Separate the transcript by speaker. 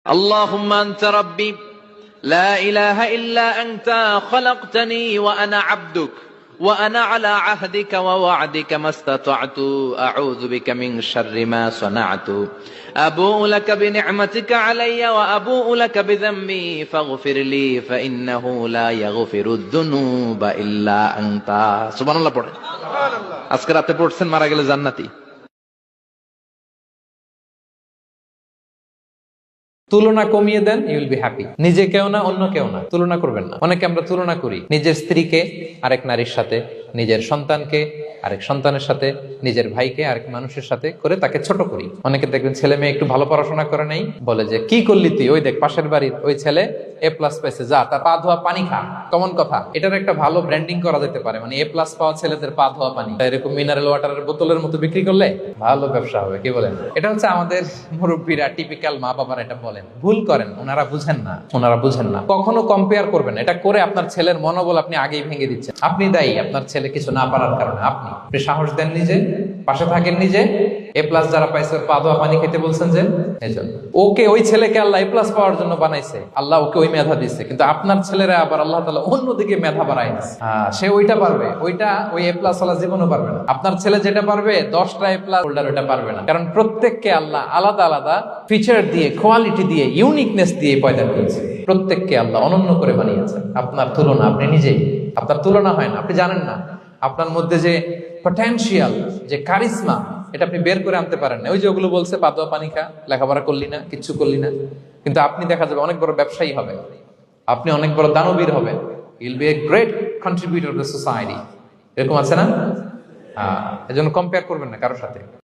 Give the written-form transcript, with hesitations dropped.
Speaker 1: اللهم أنت ربي لا إله إلا أنت خلقتني وأنا عبدك وأنا على عهدك ووعدك ما استطعت أعوذ بك من شر ما صنعت أبوء لك بنعمتك علي وأبوء لك بذنبي فاغفر لي فإنه لا يغفر الذنوب إلا أنت سبحان الله পড়ে আজকে রাতে পড়ছেন মারা গেলে জান্নাতি।
Speaker 2: তুলনা কমিয়ে দেন, ইউ উইল বি হ্যাপি। নিজে কেউ না, অন্য কেউ না, তুলনা করবেন না। অনেকে আমরা তুলনা করি নিজের স্ত্রীকে আরেক নারীর সাথে, নিজের সন্তানকে আরেক সন্তানের সাথে, নিজের ভাইকে আরেক মানুষের সাথে করে তাকে ছোট করি। অনেকে দেখবেন ছেলে মেয়ে একটু ভালো পড়াশোনা করে নেই, বলে যে কি করলি তুই, ওই দেখ পাশের বাড়ির ওই ছেলে A+ পাইছে, যা তার পা ধোয়া পানি খা। কমন কথা, এটার একটা ভালো ব্র্যান্ডিং করা যেতে পারে, মানে A+ পাওয়া ছেলেদের পা ধোয়া পানি এরকম মিনারেল ওয়াটারের বোতলের মতো বিক্রি করলে ভালো ব্যবসা হবে, কি বলেন? এটা হচ্ছে আমাদের মুরব্বীরা, টিপিক্যাল মা বাবারা এটা বলেন, ভুল করেন, ওনারা বুঝেন না। কখনো কম্পেয়ার করবেন না, এটা করে আপনার ছেলের মনোবল আপনি আগেই ভেঙে দিচ্ছেন। আপনি দায়ী আপনার ছেলে কিছু না পারার কারণে। আপনি সাহস দেন নিজে, পাশে থাকেন নিজে। A+ যারা পাইছে পা ধোয়া পানি খেতে বলছেন যে, এজন্য ওকে, ওই ছেলেকে আল্লাহ A+ পাওয়ার জন্য বানাইছে, আল্লাহ ওকে ওই মেধা দিচ্ছে, কিন্তু আপনার ছেলেরা আবার আল্লাহ তাআলা অন্যদিকে মেধা বাড়ায় দিচ্ছে। সে ওইটা পারবে, ওইটা ওই A+ ওয়ালা জীবনও পারবে না। আপনার ছেলে যেটা পারবে 10টা A+ হোল্ডার ওটা পারবে না, কারণ প্রত্যেককে আল্লাহ আলাদা আলাদা ফিচার দিয়ে, কোয়ালিটি দিয়ে, ইউনিকনেস দিয়ে পয়দা করেছে। প্রত্যেককে আল্লাহ অনন্য করে বানিয়েছেন। আপনার তুলনা আপনি নিজেই, আপনার তুলনা হয় না, আপনি জানেন না আপনার মধ্যে যে পটেনশিয়াল, যে কারিশমা, এটা আপনি বের করে আনতে পারেন না। ওই যে ওগুলো বলছে পা ধোয়া পানি খা, লেখাপড়া করলি না, কিচ্ছু করলি না, কিন্তু আপনি দেখা যাবে অনেক বড় ব্যবসায়ী হবে, আপনি অনেক বড় দানবীর হবেন, you will be a great contributor to society. এরকম আছে না? এজন্য কম্পেয়ার করবেন না কারোর সাথে।